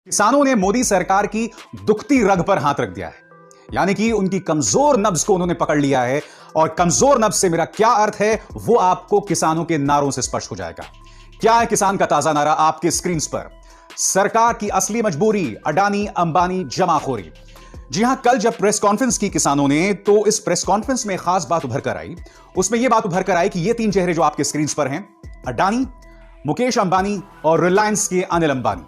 किसानों ने मोदी सरकार की दुखती रग पर हाथ रख दिया है, यानी कि उनकी कमजोर नब्ज को उन्होंने पकड़ लिया है। और कमजोर नब्ज से मेरा क्या अर्थ है वो आपको किसानों के नारों से स्पष्ट हो जाएगा। क्या है किसान का ताजा नारा आपके स्क्रीन पर? सरकार की असली मजबूरी, अडानी अंबानी जमाखोरी। जी हां, कल जब प्रेस कॉन्फ्रेंस की किसानों ने, तो इस प्रेस कॉन्फ्रेंस में खास बात उभर कर आई। उसमें यह बात उभर कर आई कि ये तीन चेहरे जो आपके स्क्रीन पर हैं, अडानी, मुकेश अंबानी और रिलायंस के अनिल अंबानी,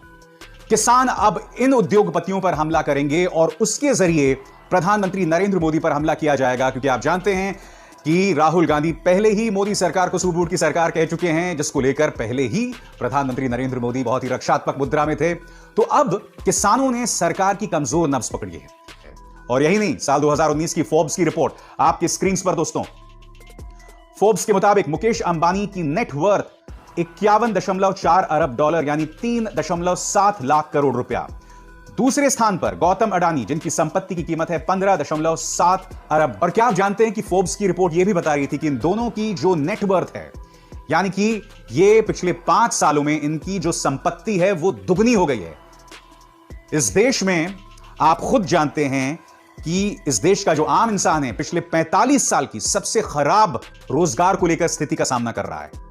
किसान अब इन उद्योगपतियों पर हमला करेंगे और उसके जरिए प्रधानमंत्री नरेंद्र मोदी पर हमला किया जाएगा। क्योंकि आप जानते हैं कि राहुल गांधी पहले ही मोदी सरकार को सूट-बूट की सरकार कह चुके हैं, जिसको लेकर पहले ही प्रधानमंत्री नरेंद्र मोदी बहुत ही रक्षात्मक मुद्रा में थे। तो अब किसानों ने सरकार की कमजोर नब्ज पकड़ी है। और यही नहीं, साल 2019 की फोर्ब्स की रिपोर्ट आपके स्क्रीन पर दोस्तों। फोर्ब्स के मुताबिक मुकेश अंबानी की नेटवर्थ 51.4 अरब डॉलर यानी 3.7 लाख करोड़ रुपया। दूसरे स्थान पर गौतम अडानी, जिनकी संपत्ति की कीमत है 15.7 अरब। और क्या आप जानते हैं कि फोर्ब्स की रिपोर्ट यह भी बता रही थी कि इन दोनों की जो नेटवर्थ है, यानी कि ये पिछले 5 सालों में इनकी जो संपत्ति है वो दुगनी हो गई है। इस देश में आप खुद जानते हैं कि इस देश का जो आम इंसान है पिछले 45 साल की सबसे खराब रोजगार को लेकर स्थिति का सामना कर रहा है।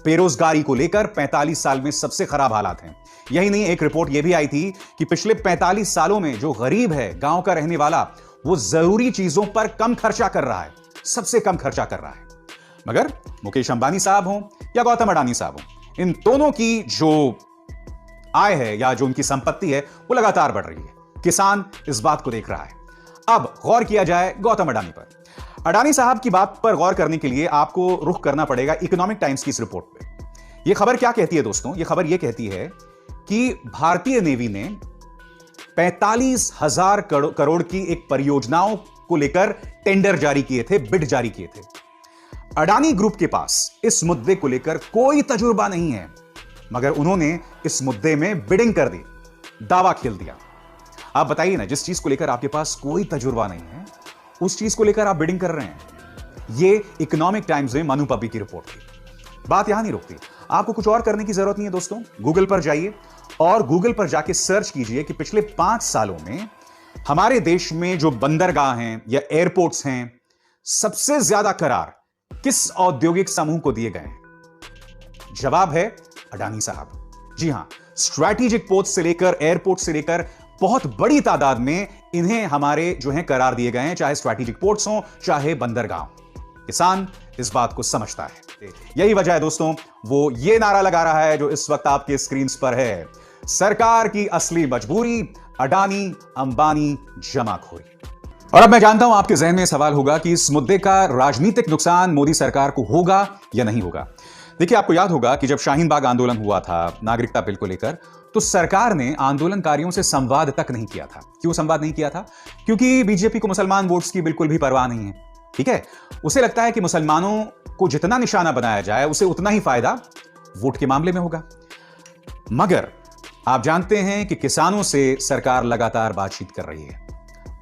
बेरोजगारी को लेकर 45 साल में सबसे खराब हालात हैं। यही नहीं, एक रिपोर्ट यह भी आई थी कि पिछले 45 सालों में जो गरीब है, गांव का रहने वाला, वो जरूरी चीजों पर कम खर्चा कर रहा है, सबसे कम खर्चा कर रहा है। मगर मुकेश अंबानी साहब हों या गौतम अडानी साहब हों, इन दोनों की जो आय है या जो उनकी संपत्ति है वो लगातार बढ़ रही है। किसान इस बात को देख रहा है। अब गौर किया जाए गौतम अडानी पर। अडानी साहब की बात पर गौर करने के लिए आपको रुख करना पड़ेगा इकोनॉमिक टाइम्स की इस रिपोर्ट पे। यह खबर क्या कहती है दोस्तों? यह खबर यह कहती है कि भारतीय नेवी ने 45,000 करोड़ की एक परियोजनाओं को लेकर टेंडर जारी किए थे, बिड जारी किए थे। अडानी ग्रुप के पास इस मुद्दे को लेकर कोई तजुर्बा नहीं है, मगर उन्होंने इस मुद्दे में बिडिंग कर दी, दावा खेल दिया। आप बताइए ना, जिस चीज को लेकर आपके पास कोई तजुर्बा नहीं है, उस चीज को लेकर आप बिडिंग कर रहे हैं। यह इकोनॉमिक टाइम्स में मनु पब्बी की रिपोर्ट थी। बात यहां नहीं रुकती, आपको कुछ और करने की जरूरत नहीं है दोस्तों। गूगल पर जाइए और गूगल पर जाके सर्च कीजिए कि पिछले 5 सालों में हमारे देश में जो बंदरगाह हैं या एयरपोर्ट्स हैं, सबसे ज्यादा करार किस औद्योगिक समूह को दिए गए हैं? जवाब है अडानी साहब। जी हां, स्ट्रैटेजिक पोर्ट से लेकर एयरपोर्ट से लेकर बहुत बड़ी तादाद में इन्हें हमारे जो हैं करार दिए गए हैं, चाहे स्ट्रैटेजिक पोर्ट्स हों चाहे बंदरगाह। किसान इस बात को समझता है। यही वजह है दोस्तों, वो ये नारा लगा रहा है जो इस वक्त आपके स्क्रीन पर है, सरकार की असली मजबूरी, अडानी अंबानी जमाखोरी। और अब मैं जानता हूं आपके जहन में सवाल होगा कि इस मुद्दे का राजनीतिक नुकसान मोदी सरकार को होगा या नहीं होगा। देखिए, आपको याद होगा कि जब शाहीन बाग आंदोलन हुआ था नागरिकता बिल को लेकर, तो सरकार ने आंदोलनकारियों से संवाद तक नहीं किया था। क्यों संवाद नहीं किया था? क्योंकि बीजेपी को मुसलमान वोट्स की बिल्कुल भी परवाह नहीं है। ठीक है, उसे लगता है कि मुसलमानों को जितना निशाना बनाया जाए उसे उतना ही फायदा वोट के मामले में होगा। मगर आप जानते हैं कि किसानों से सरकार लगातार बातचीत कर रही है।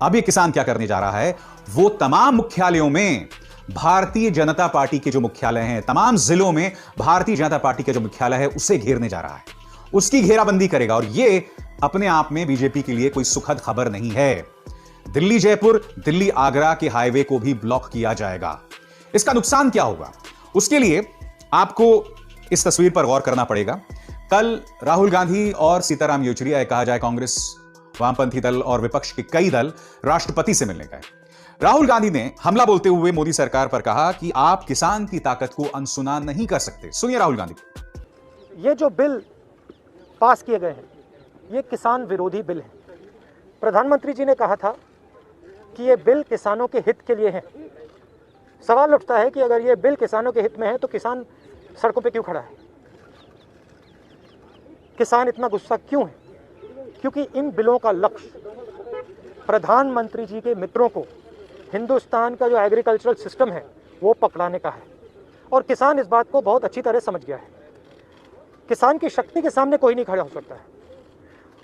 अब ये किसान क्या करने जा रहा है? वो तमाम मुख्यालयों में भारतीय जनता पार्टी के जो मुख्यालय हैं, तमाम जिलों में भारतीय जनता पार्टी का जो मुख्यालय है, उसे घेरने जा रहा है, उसकी घेराबंदी करेगा। और यह अपने आप में बीजेपी के लिए कोई सुखद खबर नहीं है। दिल्ली जयपुर, दिल्ली आगरा के हाईवे को भी ब्लॉक किया जाएगा। इसका नुकसान क्या होगा? उसके लिए आपको इस तस्वीर पर गौर करना पड़ेगा। कल राहुल गांधी और सीताराम येचुरी, या कहा जाए कांग्रेस, वामपंथी दल और विपक्ष के कई दल राष्ट्रपति से मिलने गए। राहुल गांधी ने हमला बोलते हुए मोदी सरकार पर कहा कि आप किसान की ताकत को अनसुना नहीं कर सकते। सुनिए राहुल गांधी। ये जो बिल पास किए गए हैं, ये किसान विरोधी बिल है। प्रधानमंत्री जी ने कहा था कि ये बिल किसानों के हित के लिए है। सवाल उठता है कि अगर ये बिल किसानों के हित में है तो किसान सड़कों पे क्यों खड़ा है? किसान इतना गुस्सा क्यों है? क्योंकि इन बिलों का लक्ष्य प्रधानमंत्री जी के मित्रों को हिंदुस्तान का जो एग्रीकल्चरल सिस्टम है वो पकड़ाने का है। और किसान इस बात को बहुत अच्छी तरह समझ गया है। किसान की शक्ति के सामने कोई नहीं खड़ा हो सकता है।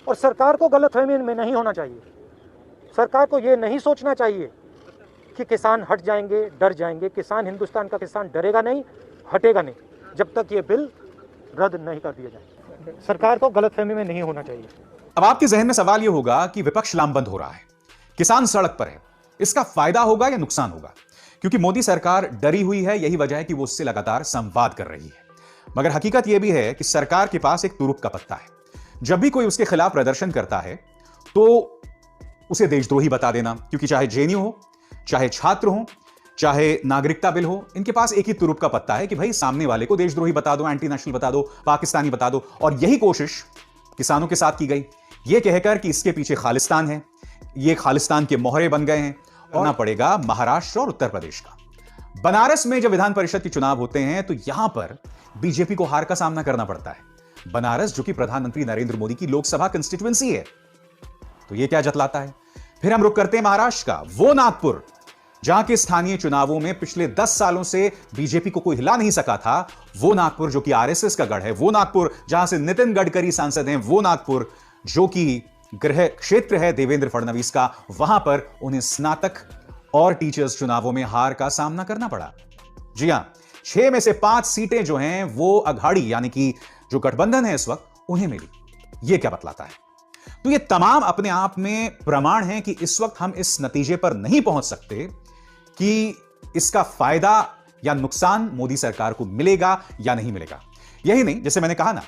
और सरकार को गलतफहमी में नहीं होना चाहिए। सरकार को ये नहीं सोचना चाहिए कि किसान हट जाएंगे, डर जाएंगे। किसान, हिंदुस्तान का किसान डरेगा नहीं, हटेगा नहीं, जब तक ये बिल रद्द नहीं कर दिया जाए। सरकार को गलतफहमी में नहीं होना चाहिए। अब आपके जहन में सवाल यह होगा कि विपक्ष लामबंद हो रहा है, किसान सड़क पर है, इसका फायदा होगा या नुकसान होगा? क्योंकि मोदी सरकार डरी हुई है, यही वजह है कि वो उससे लगातार संवाद कर रही है। मगर हकीकत यह भी है कि सरकार के पास एक तुरुप का पत्ता है। जब भी कोई उसके खिलाफ प्रदर्शन करता है तो उसे देशद्रोही बता देना, क्योंकि चाहे जेएनयू हो, चाहे छात्र हो, चाहे नागरिकता बिल हो, इनके पास एक ही तुरुप का पत्ता है कि भाई सामने वाले को देशद्रोही बता दो, एंटी नेशनल बता दो, पाकिस्तानी बता दो। और यही कोशिश किसानों के साथ की गई, यह कहकर कि इसके पीछे खालिस्तान है, ये खालिस्तान के मोहरे बन गए हैं। करना पड़ेगा महाराष्ट्र और उत्तर प्रदेश का। बनारस में जब विधान परिषद के चुनाव होते हैं तो यहां पर बीजेपी को हार का सामना करना पड़ता है। बनारस जो कि प्रधानमंत्री नरेंद्र मोदी की लोकसभा कंस्टिट्यूएंसी है, तो यह क्या जतलाता है? फिर हम रुक करते हैं महाराष्ट्र का, वो नागपुर जहां के स्थानीय चुनावों में पिछले 10 सालों से बीजेपी को कोई हिला नहीं सका था। वो नागपुर जो कि आरएसएस का गढ़ है, वो नागपुर जहां से नितिन गडकरी सांसद हैं, वो नागपुर जो कि गृह क्षेत्र है देवेंद्र फडणवीस का, वहां पर उन्हें स्नातक और टीचर्स चुनावों में हार का सामना करना पड़ा। जी हां, 6 में से 5 सीटें जो हैं वो अघाड़ी यानी कि जो गठबंधन है इस वक्त उन्हें मिली। यह क्या बतलाता है? तो ये तमाम अपने आप में प्रमाण हैं कि इस वक्त हम इस नतीजे पर नहीं पहुंच सकते कि इसका फायदा या नुकसान मोदी सरकार को मिलेगा या नहीं मिलेगा। यही नहीं, जैसे मैंने कहा ना,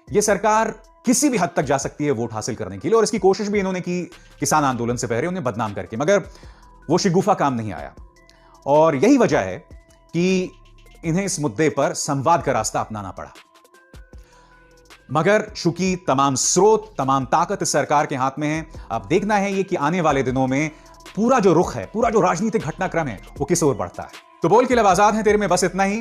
यह सरकार किसी भी हद तक जा सकती है वोट हासिल करने के लिए, और इसकी कोशिश भी इन्होंने की किसान आंदोलन से पहले उन्हें बदनाम करके, मगर वो शिगुफा काम नहीं आया। और यही वजह है कि इन्हें इस मुद्दे पर संवाद का रास्ता अपनाना पड़ा। मगर चूंकि तमाम स्रोत, तमाम ताकत इस सरकार के हाथ में है, अब देखना है ये कि आने वाले दिनों में पूरा जो रुख है, पूरा जो राजनीतिक घटनाक्रम है, वो किस ओर बढ़ता है। तो बोल के लिए आजाद है तेरे में बस इतना ही।